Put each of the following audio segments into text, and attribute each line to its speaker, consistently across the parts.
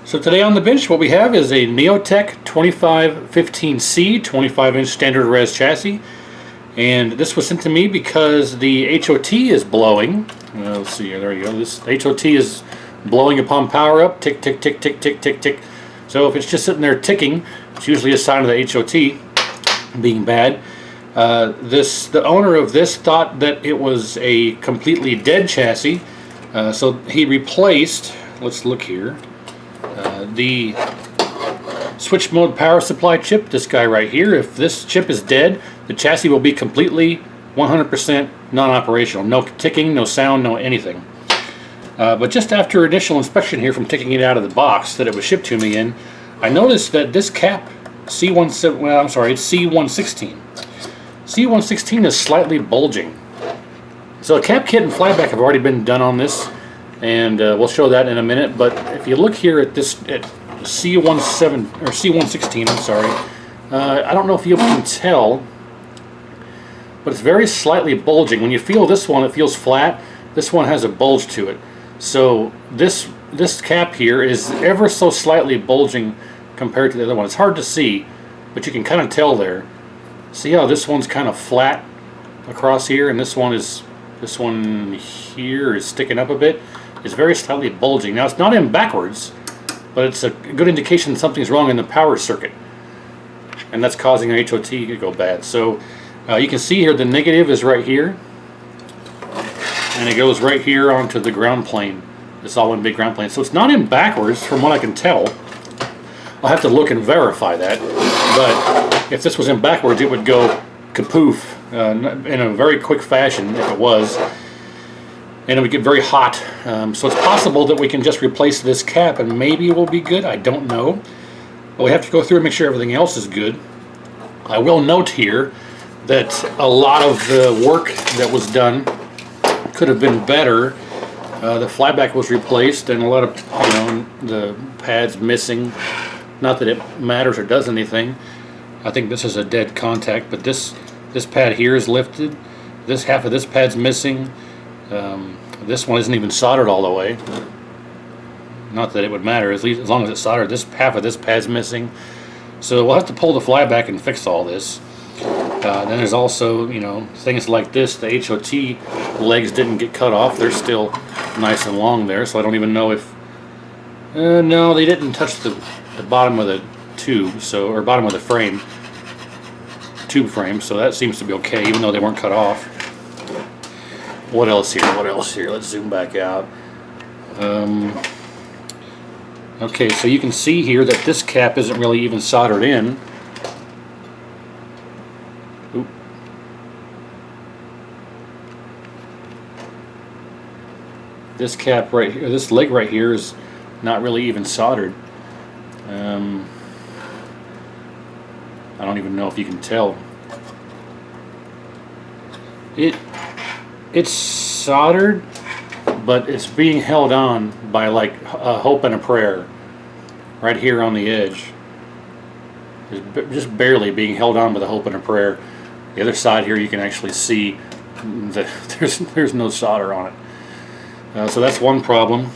Speaker 1: So today on the bench what we have is a Neotec 2515C 25-inch standard res chassis, and this was sent to me because the HOT is blowing. Let's see here, there you go. This HOT is blowing upon power up, tick tick tick tick tick tick tick. So if it's just sitting there ticking, it's usually a sign of the HOT being bad. The owner of this thought that it was a completely dead chassis, so he replaced, let's look here, the switch mode power supply chip, this guy right here. If this chip is dead, the chassis will be completely 100% non-operational. No ticking, no sound, no anything. But just after initial inspection here from taking it out of the box that it was shipped to me in, I noticed that this cap, C17, well, I'm sorry, it's C116. C116 is slightly bulging. So a cap kit and flyback have already been done on this, and we'll show that in a minute. But if you look here at this, at C17 or C116, I'm sorry, I don't know if you can tell, but it's very slightly bulging. When you feel this one, it feels flat. This one has a bulge to it. So this cap here is ever so slightly bulging compared to the other one. It's hard to see, but you can kind of tell there. See how this one's kind of flat across here, and this one here is sticking up a bit. It's very slightly bulging. Now it's not in backwards, but it's a good indication something's wrong in the power circuit, and that's causing an HOT to go bad. So you can see here the negative is right here, and it goes right here onto the ground plane. It's all one big ground plane. So it's not in backwards from what I can tell. I'll have to look and verify that, but if this was in backwards, it would go kapoof in a very quick fashion if it was, and it would get very hot. So it's possible that we can just replace this cap and maybe it will be good. I don't know, but we have to go through and make sure everything else is good. I will note here that a lot of the work that was done could have been better. The flyback was replaced, and a lot of, the pads missing. Not that it matters or does anything. I think this is a dead contact, but this pad here is lifted. This half of this pad's missing. This one isn't even soldered all the way. Not that it would matter, at least as long as it's soldered. This half of this pad's missing. So we'll have to pull the flyback and fix all this. Then there's also, things like this. The HOT legs didn't get cut off. They're still nice and long there, so I don't even know if... no, they didn't touch the bottom of the tube, or bottom of the frame, tube frame, so that seems to be okay, even though they weren't cut off. What else here? Let's zoom back out. Okay, so you can see here that this cap isn't really even soldered in. Oop. This cap right here, this leg right here is not really even soldered. I don't even know if you can tell. It's soldered, but it's being held on by like a hope and a prayer right here on the edge. It's just barely being held on by the hope and a prayer. The other side here you can actually see that there's no solder on it. So that's one problem.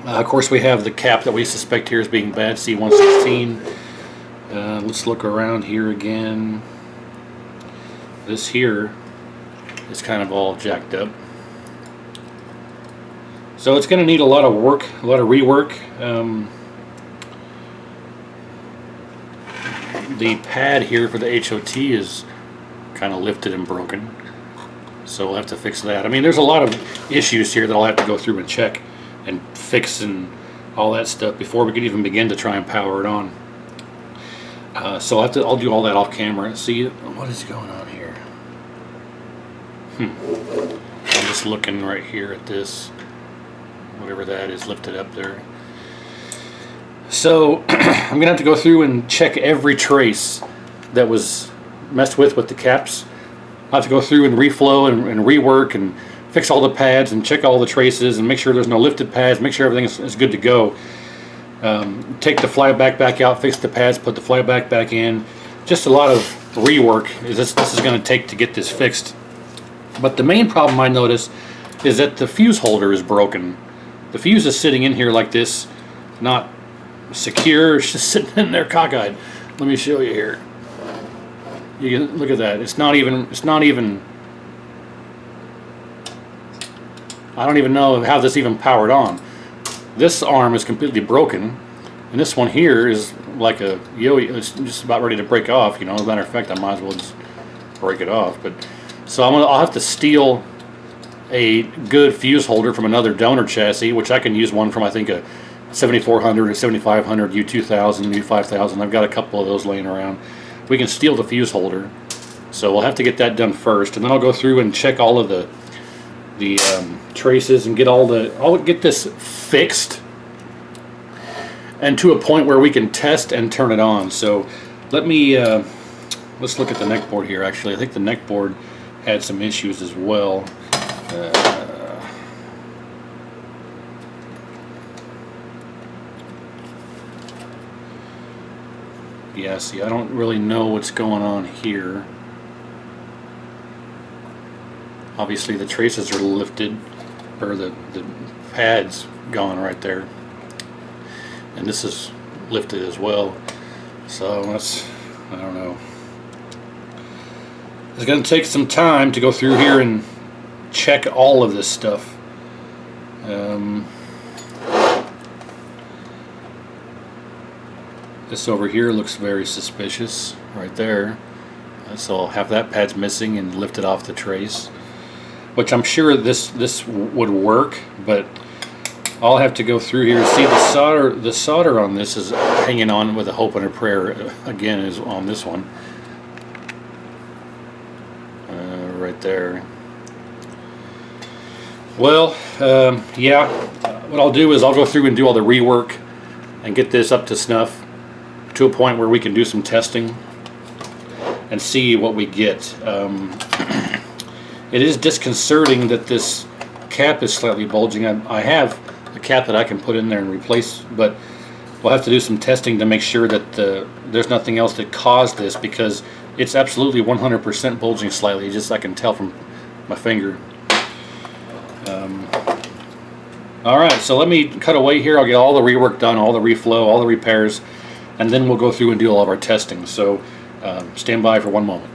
Speaker 1: Of course, we have the cap that we suspect here as being bad, C116. Let's look around here again. This here is kind of all jacked up. So it's going to need a lot of work, a lot of rework. The pad here for the HOT is kind of lifted and broken. So we'll have to fix that. I mean, there's a lot of issues here that I'll have to go through and check and fix and all that stuff before we can even begin to try and power it on. So I'll do all that off camera and see what is going on here. I'm just looking right here at this, whatever that is lifted up there. So I'm gonna have to go through and check every trace that was messed with the caps. I'll have to go through and reflow and rework and fix all the pads and check all the traces and make sure there's no lifted pads, make sure everything is good to go. Take the flyback back out, fix the pads, put the flyback back in. Just a lot of rework this is going to take to get this fixed. But the main problem I notice is that the fuse holder is broken. The fuse is sitting in here like this, not secure. It's just sitting in there cockeyed. Let me show you here. You can look at that. It's not even. I don't even know how this even powered on. This arm is completely broken, and this one here is like a yo-yo. It's just about ready to break off. You know, as a matter of fact, I might as well just break it off. But so I'll have to steal a good fuse holder from another donor chassis, which I can use one from, I think, a 7400 or 7500 U2000, U5000. I've got a couple of those laying around. We can steal the fuse holder, so we'll have to get that done first, and then I'll go through and check all of the traces and I'll get this fixed and to a point where we can test and turn it on. So let me let's look at the neck board here. Actually, I think the neck board had some issues as well. Yeah, see, I don't really know what's going on here. Obviously the traces are lifted, or the pad's gone right there, and this is lifted as well. So that's, I don't know. It's going to take some time to go through here and check all of this stuff. This over here looks very suspicious right there. So I'll have that pad's missing and lift it off the trace, which I'm sure this would work, but I'll have to go through here. See, the solder on this is hanging on with a hope and a prayer. Again, is on this one right there. Well, yeah, what I'll do is I'll go through and do all the rework and get this up to snuff to a point where we can do some testing and see what we get. It is disconcerting that this cap is slightly bulging. I have a cap that I can put in there and replace, but we'll have to do some testing to make sure that there's nothing else that caused this, because it's absolutely 100% bulging slightly. Just I can tell from my finger. Alright, so let me cut away here. I'll get all the rework done, all the reflow, all the repairs, and then we'll go through and do all of our testing. So stand by for one moment.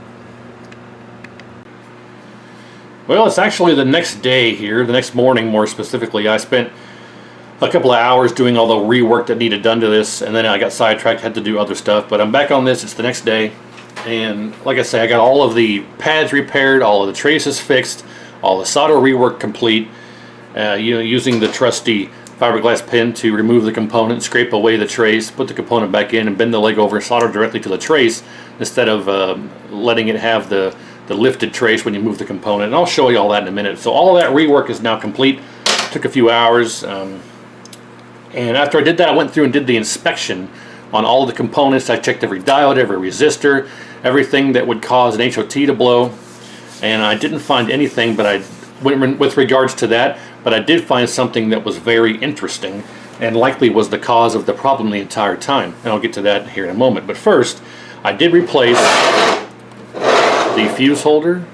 Speaker 1: Well, it's actually the next day here, the next morning more specifically. I spent a couple of hours doing all the rework that needed done to this, and then I got sidetracked, had to do other stuff, but I'm back on this. It's the next day, and like I say, I got all of the pads repaired, all of the traces fixed, all the solder rework complete, using the trusty fiberglass pin to remove the component, scrape away the trace, put the component back in, and bend the leg over and solder directly to the trace instead of letting it have the lifted trace when you move the component. And I'll show you all that in a minute. So all of that rework is now complete. Took a few hours, and after I did that, I went through and did the inspection on all of the components. I checked every diode, every resistor, everything that would cause an HOT to blow, and I didn't find anything, but I went with regards to that. But I did find something that was very interesting and likely was the cause of the problem the entire time. And I'll get to that here in a moment. But first, I did replace the fuse holder.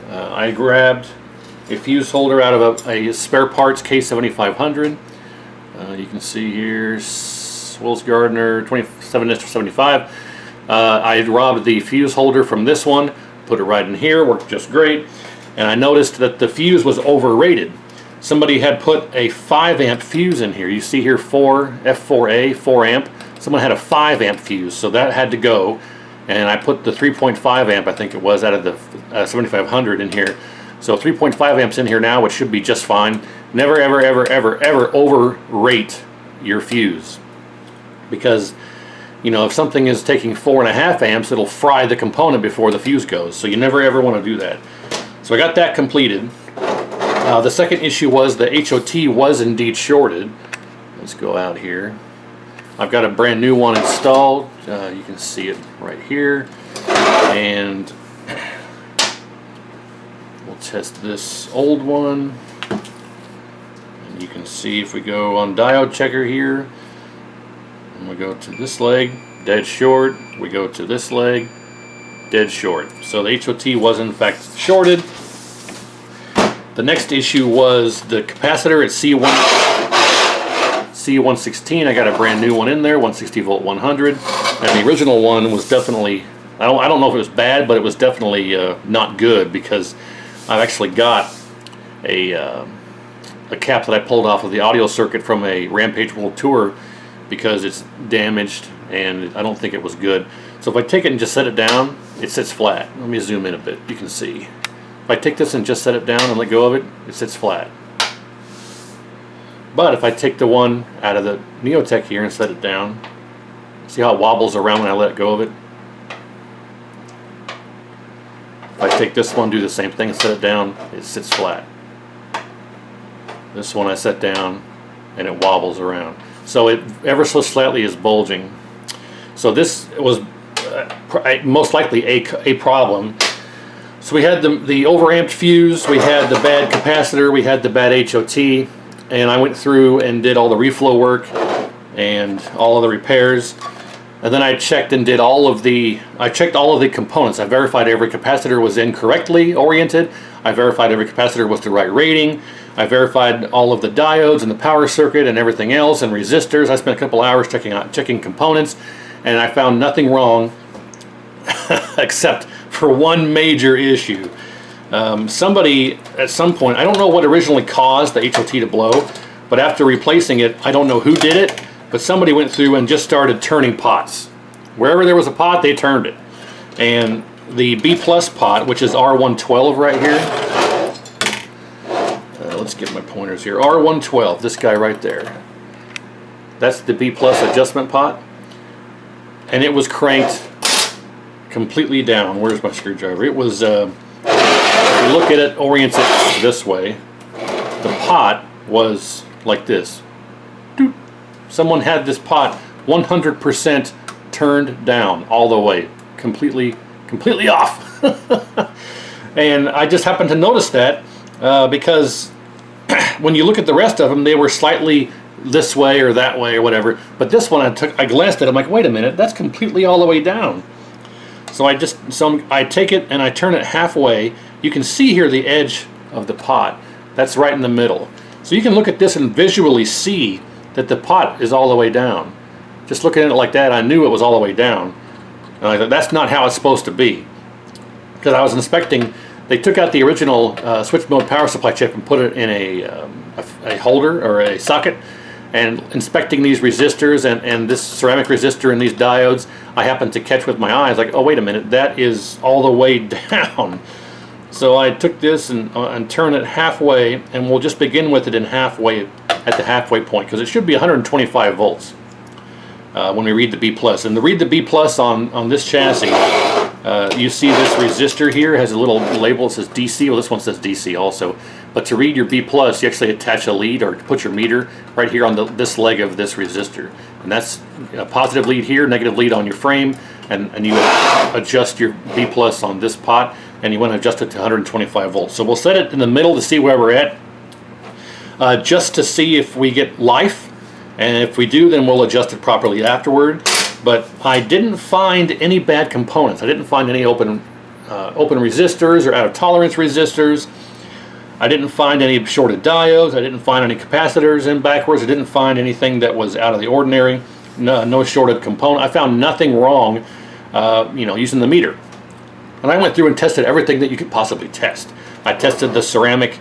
Speaker 1: I grabbed a fuse holder out of a spare parts K7500. You can see here, Wills Gardner 27-75. I robbed the fuse holder from this one, put it right in here, worked just great. And I noticed that the fuse was overrated. Somebody had put a 5 amp fuse in here. You see here F4A, 4 amp. Someone had a 5 amp fuse, so that had to go. And I put the 3.5 amp, I think it was, out of the 7500 in here. So 3.5 amps in here now, which should be just fine. Never, ever, ever, ever, ever overrate your fuse. Because, you know, if something is taking 4.5 amps, it'll fry the component before the fuse goes. So you never, ever want to do that. So I got that completed. The second issue was the HOT was indeed shorted. Let's go out here. I've got a brand new one installed. You can see it right here. And we'll test this old one. And you can see if we go on diode checker here, and we go to this leg, dead short. We go to this leg, dead short. So the HOT was in fact shorted. The next issue was the capacitor at C1. C116, I got a brand new one in there, 160 volt 100, and the original one was definitely, I don't know if it was bad, but it was definitely not good, because I've actually got a cap that I pulled off of the audio circuit from a Rampage World Tour because it's damaged and I don't think it was good. So if I take it and just set it down, it sits flat. Let me zoom in a bit, you can see. If I take this and just set it down and let go of it, it sits flat. But if I take the one out of the Neotec here and set it down, see how it wobbles around when I let go of it? If I take this one, do the same thing and set it down, it sits flat. This one I set down and it wobbles around. So it ever so slightly is bulging. So this was most likely a problem. So we had the overamped fuse, we had the bad capacitor, we had the bad HOT, and I went through and did all the reflow work and all of the repairs. And then I checked and did I checked all of the components. I verified every capacitor was incorrectly oriented. I verified every capacitor was the right rating. I verified all of the diodes and the power circuit and everything else and resistors. I spent a couple hours checking components, and I found nothing wrong except for one major issue. Somebody at some point, I don't know what originally caused the HOT to blow, but after replacing it, I don't know who did it, but somebody went through and just started turning pots. Wherever there was a pot, they turned it. And the B plus pot, which is R112 right here, let's get my pointers here, R112, this guy right there, that's the B plus adjustment pot, and it was cranked completely down. Where's my screwdriver? It was, if you look at it, orient it this way, the pot was like this. Doot. Someone had this pot 100% turned down all the way, completely off. And I just happened to notice that because when you look at the rest of them, they were slightly this way or that way or whatever. But this one, I glanced at it, I'm like, wait a minute, that's completely all the way down. So I take it and I turn it halfway. You can see here the edge of the pot. That's right in the middle. So you can look at this and visually see that the pot is all the way down. Just looking at it like that, I knew it was all the way down. And I thought, that's not how it's supposed to be. Because I was inspecting, they took out the original switch mode power supply chip and put it in a holder or a socket, and inspecting these resistors and this ceramic resistor and these diodes, I happened to catch with my eyes, like, oh wait a minute, that is all the way down. So I took this and turned it halfway, and we'll just begin with it in halfway, at the halfway point, because it should be 125 volts when we read the B plus. And to read the B plus on this chassis, you see this resistor here has a little label that says DC. Well, this one says DC also. But to read your B plus, you actually attach a lead or put your meter right here on this leg of this resistor. And that's a positive lead here, negative lead on your frame, and you adjust your B plus on this pot, and you want to adjust it to 125 volts. So we'll set it in the middle to see where we're at, just to see if we get life, and if we do, then we'll adjust it properly afterward. But I didn't find any bad components. I didn't find any open resistors or out of tolerance resistors. I didn't find any shorted diodes. I didn't find any capacitors in backwards. I didn't find anything that was out of the ordinary. No shorted component. I found nothing wrong, using the meter. And I went through and tested everything that you could possibly test. I tested the ceramic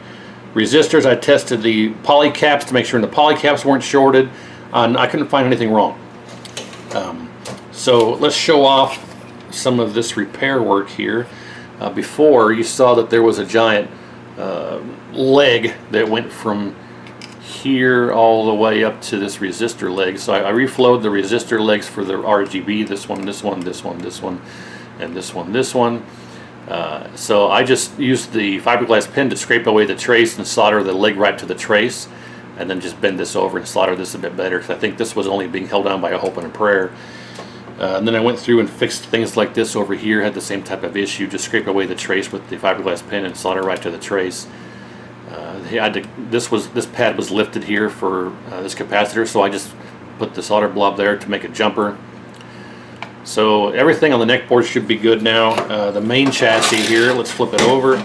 Speaker 1: resistors. I tested the poly caps to make sure the poly caps weren't shorted. And I couldn't find anything wrong. So let's show off some of this repair work here. Before, you saw that there was a giant leg that went from here all the way up to this resistor leg. So I reflowed the resistor legs for the RGB, this one, this one, this one, this one, and this one, this one. So I just used the fiberglass pin to scrape away the trace and solder the leg right to the trace, and then just bend this over and solder this a bit better, because I think this was only being held down by a hope and a prayer. And then I went through and fixed things like this over here, had the same type of issue, just scrape away the trace with the fiberglass pin and solder right to the trace. This pad was lifted here for this capacitor, so I just put the solder blob there to make a jumper. So everything on the neck board should be good now. The main chassis here, let's flip it over.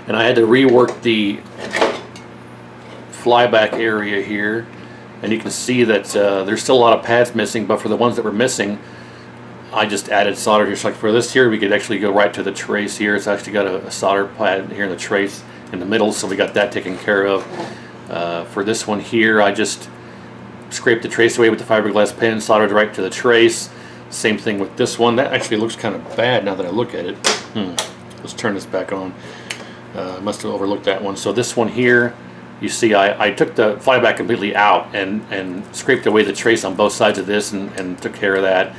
Speaker 1: And I had to rework the flyback area here. and you can see that there's still a lot of pads missing, but for the ones that were missing, I just added solder here. So like for this here, we could actually go right to the trace here. It's actually got a solder pad here in the trace in the middle, so we got that taken care of. For this one here, I just scraped the trace away with the fiberglass pen, soldered right to the trace. Same thing with this one. That actually looks kind of bad now that I look at it. Let's turn this back on. I must have overlooked that one. So this one here, you see I took the flyback completely out and scraped away the trace on both sides of this and took care of that.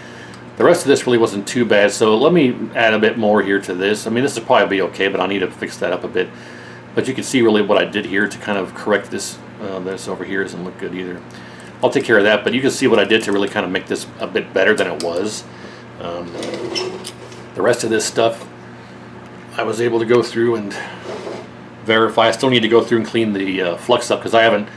Speaker 1: The rest of this really wasn't too bad, so let me add a bit more here to this. I mean, this will probably be okay, but I need to fix that up a bit. But you can see really what I did here to kind of correct this. This over here doesn't look good either. I'll take care of that, but you can see what I did to really kind of make this a bit better than it was. The rest of this stuff, I was able to go through and verify. I still need to go through and clean the flux up because I haven't.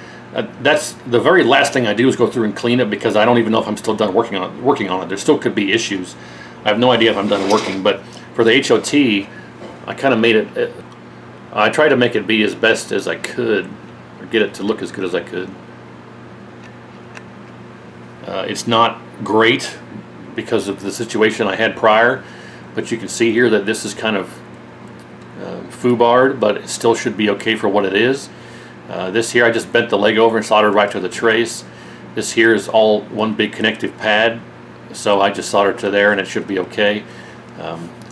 Speaker 1: That's the very last thing I do is go through and clean it because I don't even know if I'm still done working on it. There still could be issues. I have no idea if I'm done working, but for the HOT, I kind of made it. I tried to make it be as best as I could, or get it to look as good as I could. It's not great because of the situation I had prior, but you can see here that this is kind of foobarred, but it still should be okay for what it is. This here I just bent the leg over and soldered right to the trace. This here is all one big connective pad, so I just soldered to there and it should be okay.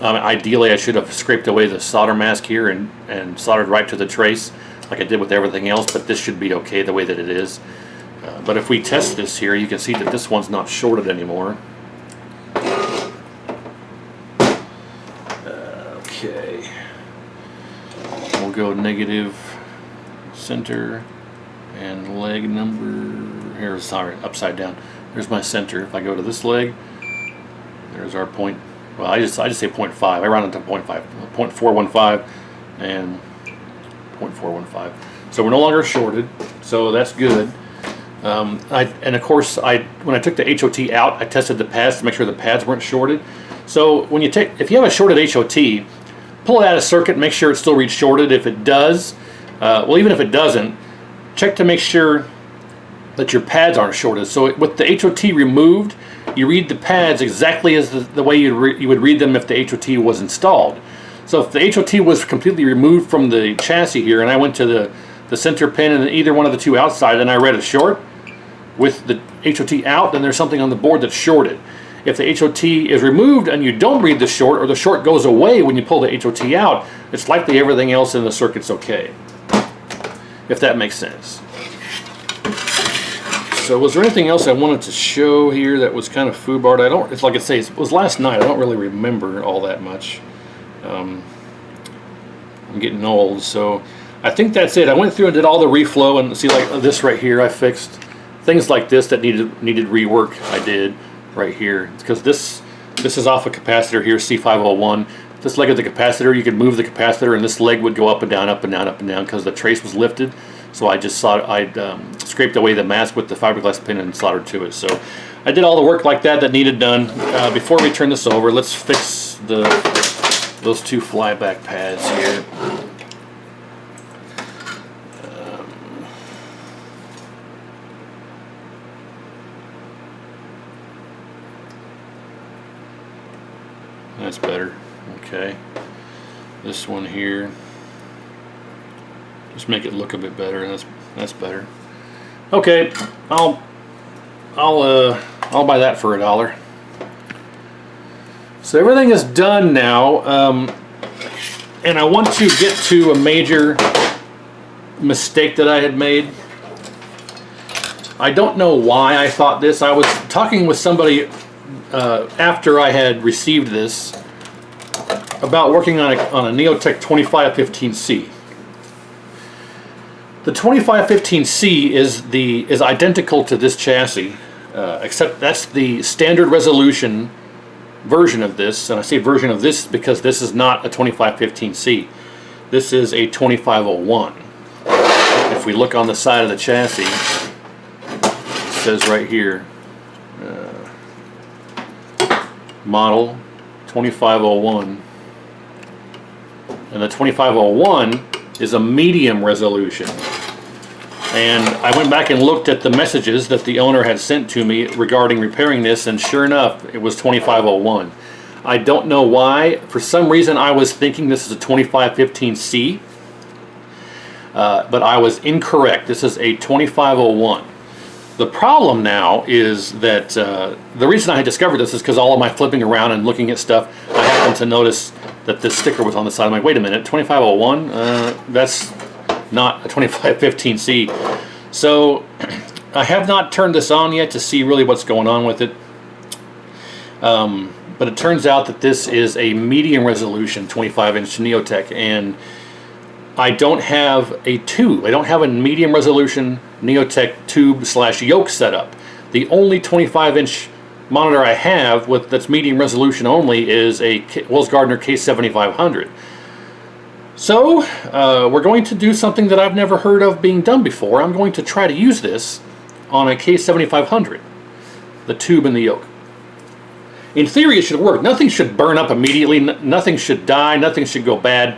Speaker 1: Ideally I should have scraped away the solder mask here and soldered right to the trace like I did with everything else, but this should be okay the way that it is. But if we test this here, you can see that this one's not shorted anymore. Okay, we'll go negative center and leg number. Here's, sorry, upside down. There's my center. If I go to this leg, there's our point. Well, I just say 0.5. I round it to 0.5, 0.415 and 0.415. So we're no longer shorted. So that's good. And of course, when I took the HOT out, I tested the pads to make sure the pads weren't shorted. So when if you have a shorted HOT, pull it out of circuit, make sure it still reads shorted. If it does, well, even if it doesn't, check to make sure that your pads aren't shorted. So with the HOT removed, you read the pads exactly as the way you would read them if the HOT was installed. So if the HOT was completely removed from the chassis here, and I went to the center pin and either one of the two outside, and I read a short with the HOT out, then there's something on the board that's shorted. If the HOT is removed and you don't read the short, or the short goes away when you pull the HOT out, it's likely everything else in the circuit's okay, if that makes sense. So was there anything else I wanted to show here that was kind of foobarred? It's like I say, it was last night. I don't really remember all that much. I'm getting old, so I think that's it. I went through and did all the reflow, and see, like this right here, I fixed things like this that needed rework. I did right here because this is off a capacitor here, C501. This leg of the capacitor, you could move the capacitor, and this leg would go up and down, up and down, up and down because the trace was lifted. So I just scraped away the mask with the fiberglass pin and soldered to it. So I did all the work like that needed done. Before we turn this over, let's fix those two flyback pads here. That's better. Okay. This one here. Just make it look a bit better. That's better. Okay, I'll buy that for $1. So everything is done now, and I want to get to a major mistake that I had made. I don't know why I thought this. I was talking with somebody after I had received this about working on a Neotec 2515C. The 2515C is identical to this chassis, except that's the standard resolution version of this. And I say version of this because this is not a 2515C. This is a 2501. If we look on the side of the chassis, it says right here, model 2501. And the 2501 is a medium resolution. And I went back and looked at the messages that the owner had sent to me regarding repairing this, and sure enough, it was 2501. I don't know why. For some reason, I was thinking this is a 2515C, but I was incorrect. This is a 2501. The problem now is that the reason I discovered this is because all of my flipping around and looking at stuff, I happened to notice that this sticker was on the side. I'm like, wait a minute, 2501? That's not a 2515C. So I have not turned this on yet to see really what's going on with it. But it turns out that this is a medium resolution 25-inch Neotec, and I don't have a tube. I don't have a medium resolution Neotec tube / yoke setup. The only 25-inch monitor I have that's medium resolution only is a Wells Gardner K7500. So we're going to do something that I've never heard of being done before. I'm going to try to use this on a K7500, the tube and the yoke. In theory, it should work. Nothing should burn up immediately. Nothing should die. Nothing should go bad.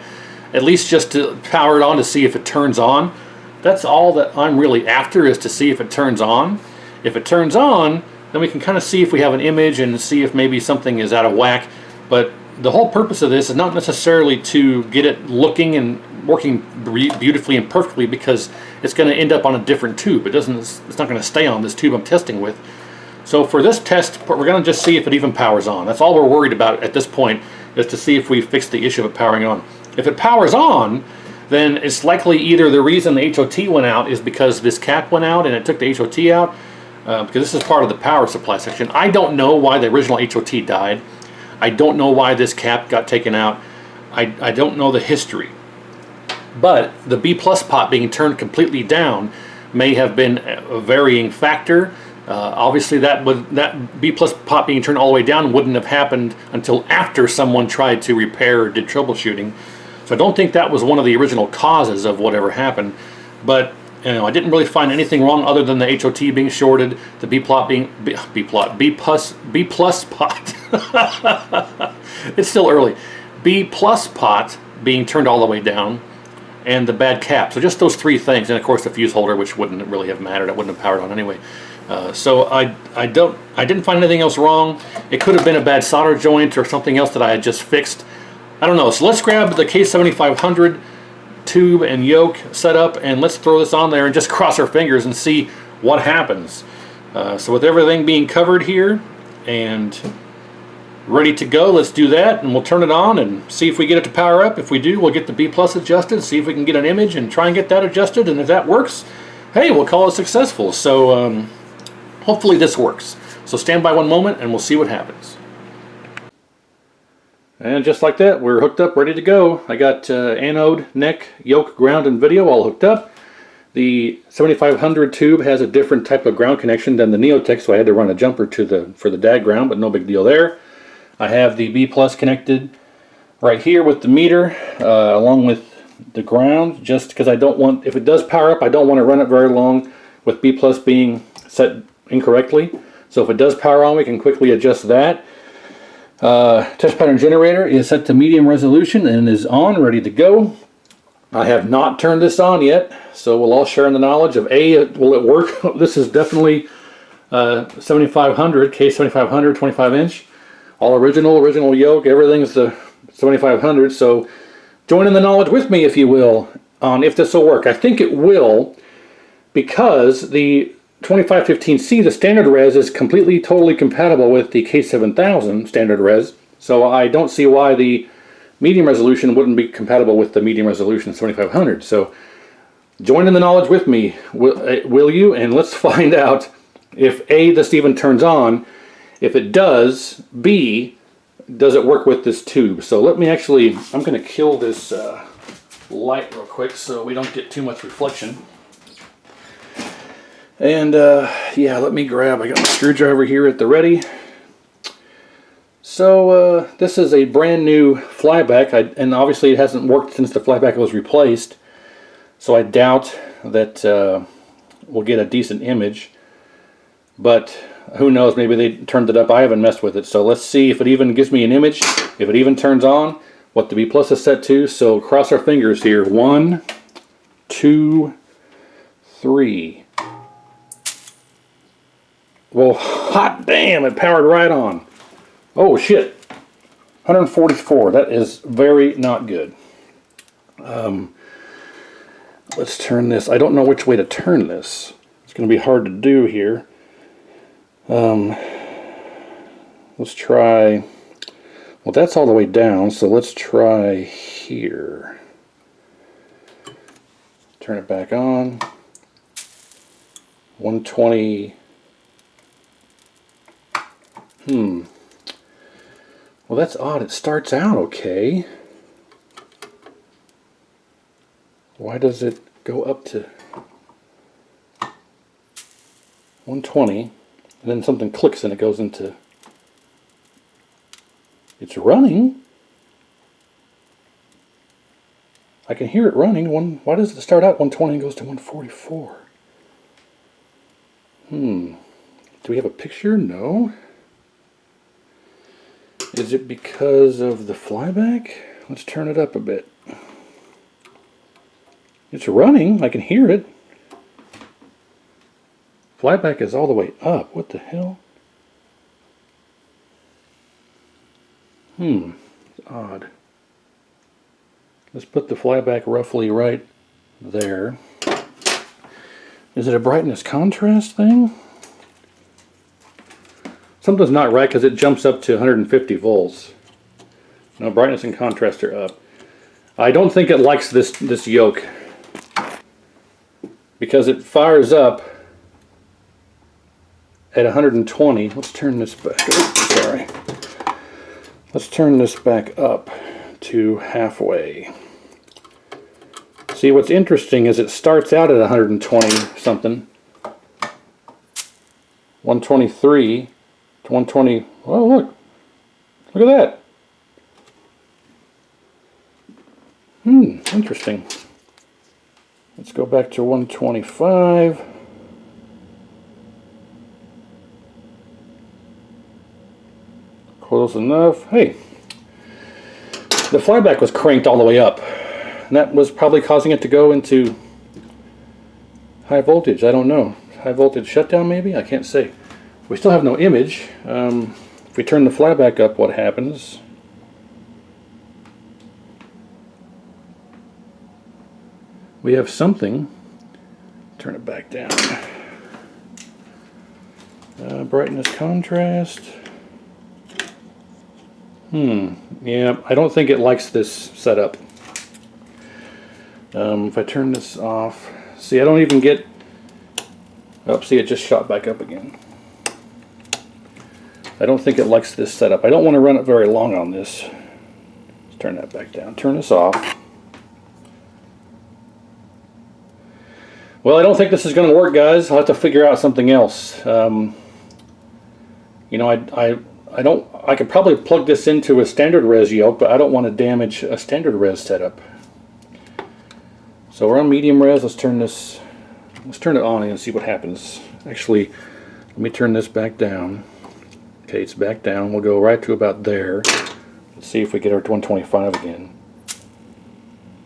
Speaker 1: At least just to power it on to see if it turns on. That's all that I'm really after, is to see if it turns on. If it turns on, then we can kind of see if we have an image and see if maybe something is out of whack. But the whole purpose of this is not necessarily to get it looking and working beautifully and perfectly, because it's going to end up on a different tube. It's not going to stay on this tube I'm testing with. So for this test, we're going to just see if it even powers on. That's all we're worried about at this point, is to see if we fix the issue of it powering on. If it powers on, then it's likely either the reason the HOT went out is because this cap went out and it took the HOT out, because this is part of the power supply section. I don't know why the original HOT died. I don't know why this cap got taken out. I don't know the history. But the B+ pot being turned completely down may have been a varying factor. Obviously that B+ pot being turned all the way down wouldn't have happened until after someone tried to repair or did troubleshooting. So I don't think that was one of the original causes of whatever happened. But I didn't really find anything wrong other than the HOT being shorted, the B+ pot. It's still early. B+ pot being turned all the way down, and the bad cap. So just those three things, and of course the fuse holder, which wouldn't really have mattered. It wouldn't have powered on anyway. So I didn't find anything else wrong. It could have been a bad solder joint or something else that I had just fixed. I don't know. So let's grab the K7500 tube and yoke setup, and let's throw this on there and just cross our fingers and see what happens. So with everything being covered here and ready to go, let's do that, and we'll turn it on and see if we get it to power up. If we do, we'll get the B+ adjusted, see if we can get an image and try and get that adjusted, and if that works, hey, we'll call it successful. So hopefully this works. So stand by one moment and we'll see what happens. And just like that, we're hooked up, ready to go. I got anode, neck, yoke, ground, and video all hooked up. The 7500 tube has a different type of ground connection than the Neotec, so I had to run a jumper for the DAG ground, but no big deal there. I have the B+ connected right here with the meter, along with the ground, just because I don't want, if it does power up, I don't want to run it very long with B+ being set incorrectly. So if it does power on, we can quickly adjust that. Test pattern generator is set to medium resolution and is on, ready to go. I have not turned this on yet, so we'll all share in the knowledge of will it work? This is definitely 7500, K7500, 25-inch. All original yoke, everything's the 7500, so join in the knowledge with me, if you will, on if this will work. I think it will, because the 2515C, the standard res, is completely, totally compatible with the K7000 standard res, so I don't see why the medium resolution wouldn't be compatible with the medium resolution 7500. So join in the knowledge with me, will you? And let's find out if A, this even turns on. If it does, B, does it work with this tube? So let me actually, I'm going to kill this light real quick so we don't get too much reflection. And yeah, let me grab, I got my screwdriver here at the ready. So this is a brand new flyback, and obviously it hasn't worked since the flyback was replaced. So I doubt that we'll get a decent image. But who knows, maybe they turned it up. I haven't messed with it. So let's see if it even gives me an image, if it even turns on, what the B+ is set to. So cross our fingers here. 1, 2, 123. Well, hot damn, it powered right on. Oh shit. 144. That is very not good. Let's turn this. I don't know which way to turn this. It's going to be hard to do here. Let's try. Well, that's all the way down, so let's try here. Turn it back on. 120. Well, that's odd. It starts out okay. Why does it go up to 120 and then something clicks and it goes into... It's running. I can hear it running. Why does it start out 120 and goes to 144? Do we have a picture? No. Is it because of the flyback? Let's turn it up a bit. It's running. I can hear it. Flyback is all the way up. What the hell? It's odd. Let's put the flyback roughly right there. Is it a brightness contrast thing? Something's not right because it jumps up to 150 volts. No, brightness and contrast are up. I don't think it likes this yoke because it fires up at 120. Let's turn this back up. Sorry. Let's turn this back up to halfway. See, what's interesting is it starts out at 120 something. 123 to 120. Oh, look. Look at that. Interesting. Let's go back to 125. Close enough. Hey, the flyback was cranked all the way up. And that was probably causing it to go into high voltage. I don't know. High voltage shutdown maybe? I can't say. We still have no image. If we turn the flyback up, what happens? We have something. Turn it back down. Brightness contrast. Yeah, I don't think it likes this setup. If I turn this off, see, I don't even get... Oh, see, it just shot back up again. I don't think it likes this setup. I don't want to run it very long on this. Let's turn that back down. Turn this off. Well, I don't think this is going to work, guys. I'll have to figure out something else. You know, I could probably plug this into a standard res yoke, but I don't want to damage a standard res setup. So we're on medium res. Let's turn it on and see what happens. Actually, let me turn this back down. Okay, it's back down. We'll go right to about there. Let's see if we get our 125 again.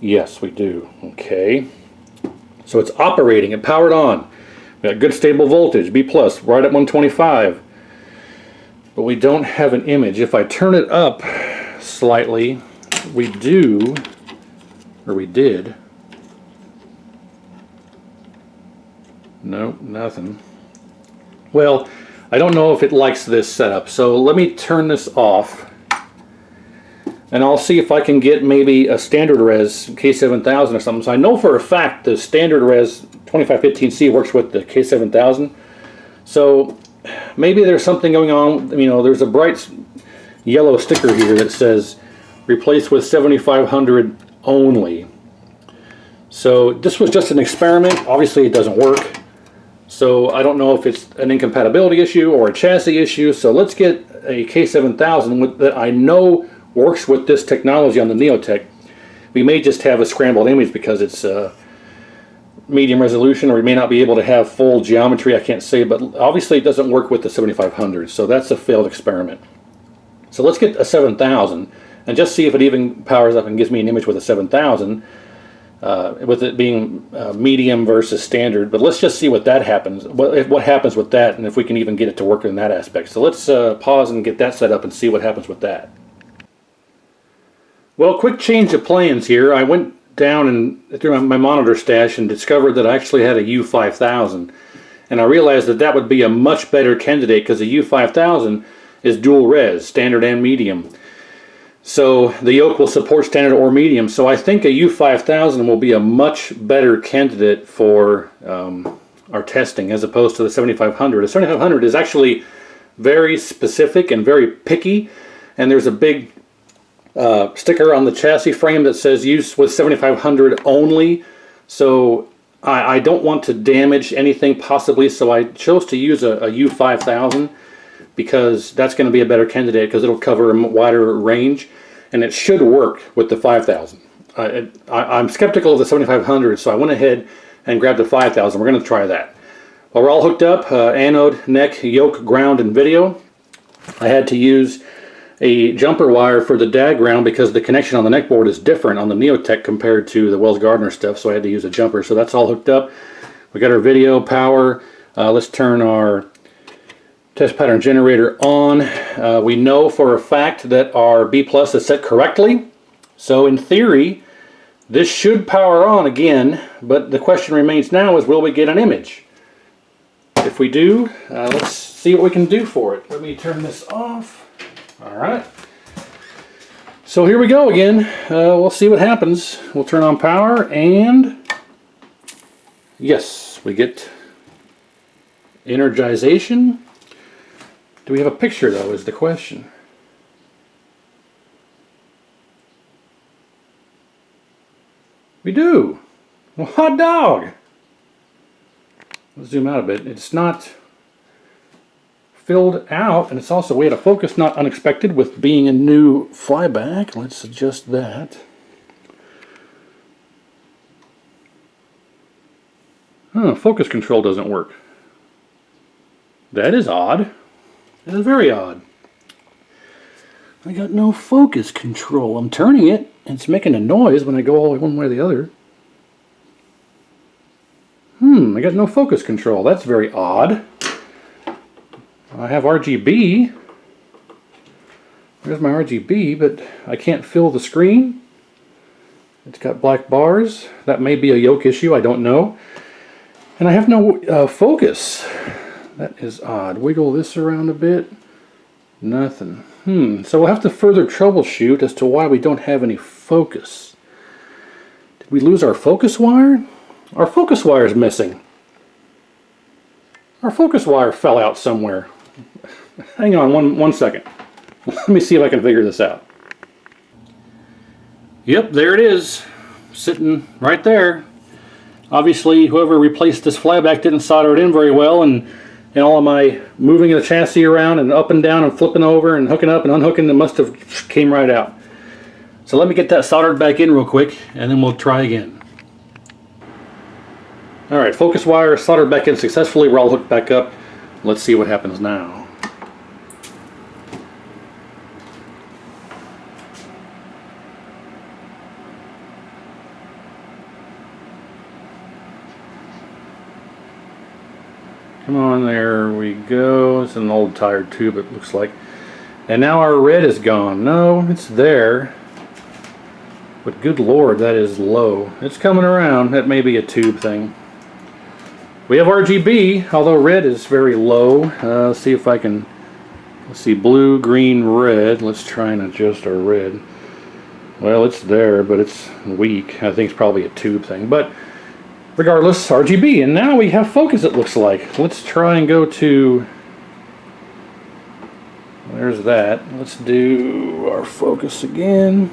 Speaker 1: Yes, we do. Okay. So it's operating. It powered on. We got good stable voltage, B+, right at 125. But we don't have an image. If I turn it up slightly, we do, or we did. Nope, nothing. Well, I don't know if it likes this setup, so let me turn this off. And I'll see if I can get maybe a standard res K7000 or something. So I know for a fact the standard res 2515C works with the K7000. So maybe there's something going on. You know, there's a bright yellow sticker here that says replace with 7500 only. So this was just an experiment. Obviously it doesn't work. So I don't know if it's an incompatibility issue or a chassis issue. So let's get a K7000 that I know works with this technology on the Neotec. We may just have a scrambled image because it's medium resolution, or we may not be able to have full geometry. I can't say, but obviously it doesn't work with the 7500, so that's a failed experiment. So let's get a 7000 and just see if it even powers up and gives me an image with a 7000. with it being medium versus standard. But let's just see what that happens. What happens with that, and if we can even get it to work in that aspect. So let's pause and get that set up and see what happens with that. Well, quick change of plans here. I went down and through my monitor stash and discovered that I actually had a U5000, and I realized that that would be a much better candidate because the U5000 is dual res, standard and medium. So the yoke will support standard or medium. So I think a U5000 will be a much better candidate for our testing as opposed to the 7500. The 7500 is actually very specific and very picky, and there's a big sticker on the chassis frame that says use with 7500 only. So I don't want to damage anything possibly, so I chose to use a U5000 because that's going to be a better candidate because it'll cover a wider range, and it should work with the 5000. I'm skeptical of the 7500, so I went ahead and grabbed the 5000. We're going to try that. Well, we're all hooked up, anode, neck, yoke, ground, and video. I had to use a jumper wire for the DAG ground because the connection on the neck board is different on the Neotec compared to the Wells Gardner stuff, so I had to use a jumper. So that's all hooked up. We got our video, power. Let's turn our test pattern generator on. We know for a fact that our B+ is set correctly. So in theory, this should power on again, but the question remains now is, will we get an image? If we do, let's see what we can do for it. Let me turn this off. All right. So here we go again. We'll see what happens. We'll turn on power, and yes, we get energization. Do we have a picture though, is the question. We do. Well, hot dog. Let's zoom out a bit. It's not filled out, and it's also, we had a focus not unexpected with being a new flyback. Let's adjust that. Oh, focus control doesn't work. That is odd. That is very odd. I got no focus control. I'm turning it, and it's making a noise when I go all one way or the other. I got no focus control. That's very odd. I have RGB. There's my RGB, but I can't fill the screen. It's got black bars. That may be a yoke issue, I don't know. And I have no focus. That is odd. Wiggle this around a bit. Nothing. So we'll have to further troubleshoot as to why we don't have any focus. Did we lose our focus wire? Our focus wire is missing. Our focus wire fell out somewhere. Hang on one second. Let me see if I can figure this out. Yep, there it is. Sitting right there. Obviously, whoever replaced this flyback didn't solder it in very well, and all of my moving the chassis around and up and down and flipping over and hooking up and unhooking, it must have came right out. So let me get that soldered back in real quick, and then we'll try again. Alright, focus wire soldered back in successfully. We're all hooked back up. Let's see what happens now. Come on, there we go. It's an old tired tube, it looks like. And now our red is gone. No, it's there. But good lord, that is low. It's coming around. That may be a tube thing. We have RGB, although red is very low. Let's see if I can, let's see, blue, green, red. Let's try and adjust our red. Well, it's there, but it's weak. I think it's probably a tube thing. But regardless, RGB. And now we have focus, it looks like. Let's try and go to, there's that. Let's do our focus again.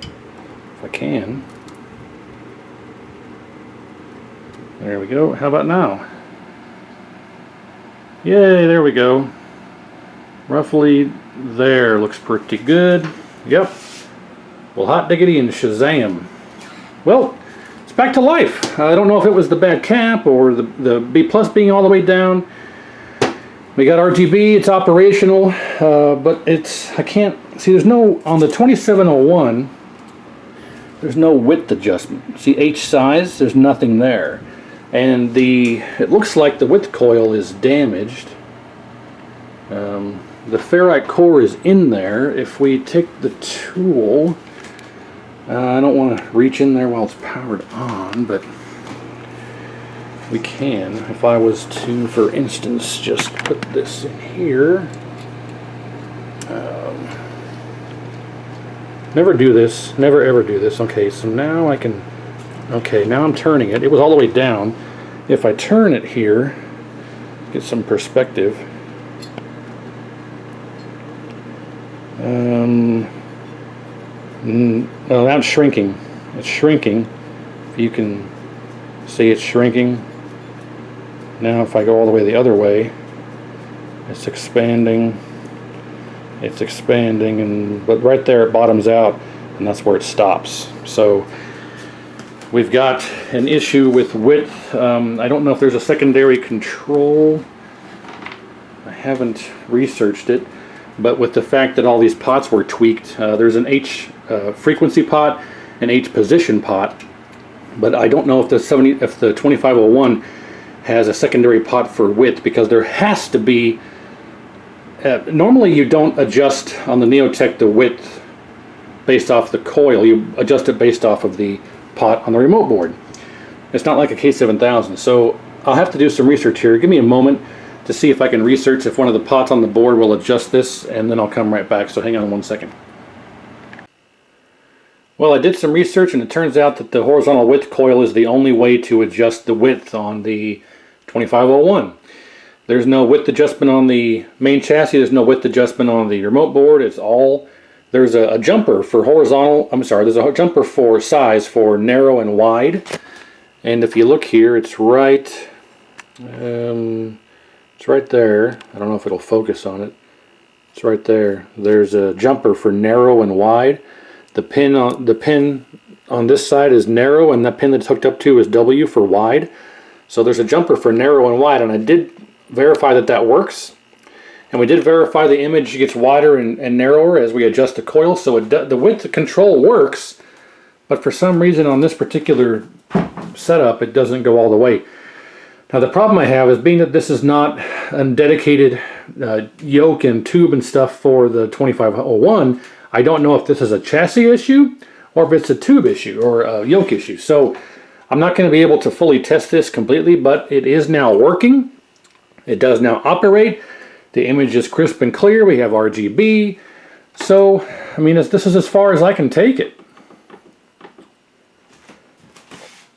Speaker 1: If I can. There we go. How about now? Yay, there we go. Roughly there. Looks pretty good. Yep. Well, hot diggity and Shazam. Well, it's back to life. I don't know if it was the bad cap or the B+ being all the way down. We got RGB, it's operational, but it's, I can't, see there's no, on the 2701, width adjustment. See H size, there's nothing there. And it looks like the width coil is damaged. The ferrite core is in there. If we take the tool, I don't want to reach in there while it's powered on, but we can. If I was to, for instance, just put this in here. Never do this. Never ever do this. Okay, so now I can... Okay, now I'm turning it. It was all the way down. If I turn it here, get some perspective. Well, now it's shrinking. It's shrinking. If you can see, it's shrinking. Now if I go all the way the other way, it's expanding. It's expanding, but right there it bottoms out, and that's where it stops. So we've got an issue with width. I don't know if there's a secondary control. I haven't researched it, but with the fact that all these pots were tweaked, there's an H frequency pot, an H position pot, but I don't know if the 2501 has a secondary pot for width, because there has to be. Normally you don't adjust on the Neotec the width based off the coil. You adjust it based off of the pot on the remote board. It's not like a K7000. So I'll have to do some research here. Give me a moment to see if I can research if one of the pots on the board will adjust this, and then I'll come right back. So hang on 1 second. Well, I did some research, and it turns out that the horizontal width coil is the only way to adjust the width on the 2501. There's no width adjustment on the main chassis. There's no width adjustment on the remote board. It's all... There's a jumper for horizontal... I'm sorry, there's a jumper for size for narrow and wide. And if you look here, it's right... it's right there. I don't know if it'll focus on it. It's right there. There's a jumper for narrow and wide. The pin on this side is narrow, and the pin that's hooked up to is W for wide. So there's a jumper for narrow and wide, and I did verify that that works. And we did verify the image gets wider and narrower as we adjust the coil, so the width control works, but for some reason on this particular setup it doesn't go all the way. Now the problem I have is, being that this is not a dedicated yoke and tube and stuff for the 2501, I don't know if this is a chassis issue or if it's a tube issue or a yoke issue. So I'm not going to be able to fully test this completely, but it is now working. It does now operate. The image is crisp and clear. We have RGB. So, I mean, this is as far as I can take it.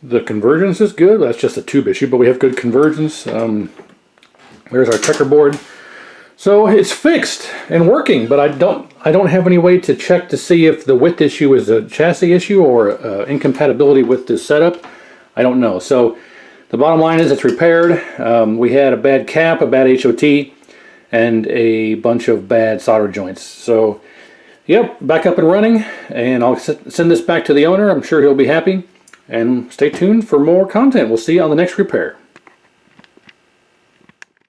Speaker 1: The convergence is good. That's just a tube issue, but we have good convergence. There's our checkerboard. So it's fixed and working, but I don't have any way to check to see if the width issue is a chassis issue or incompatibility with this setup. I don't know. So the bottom line is it's repaired. We had a bad cap, a bad HOT, and a bunch of bad solder joints. So, yep, back up and running, and I'll send this back to the owner. I'm sure he'll be happy. And stay tuned for more content. We'll see you on the next repair.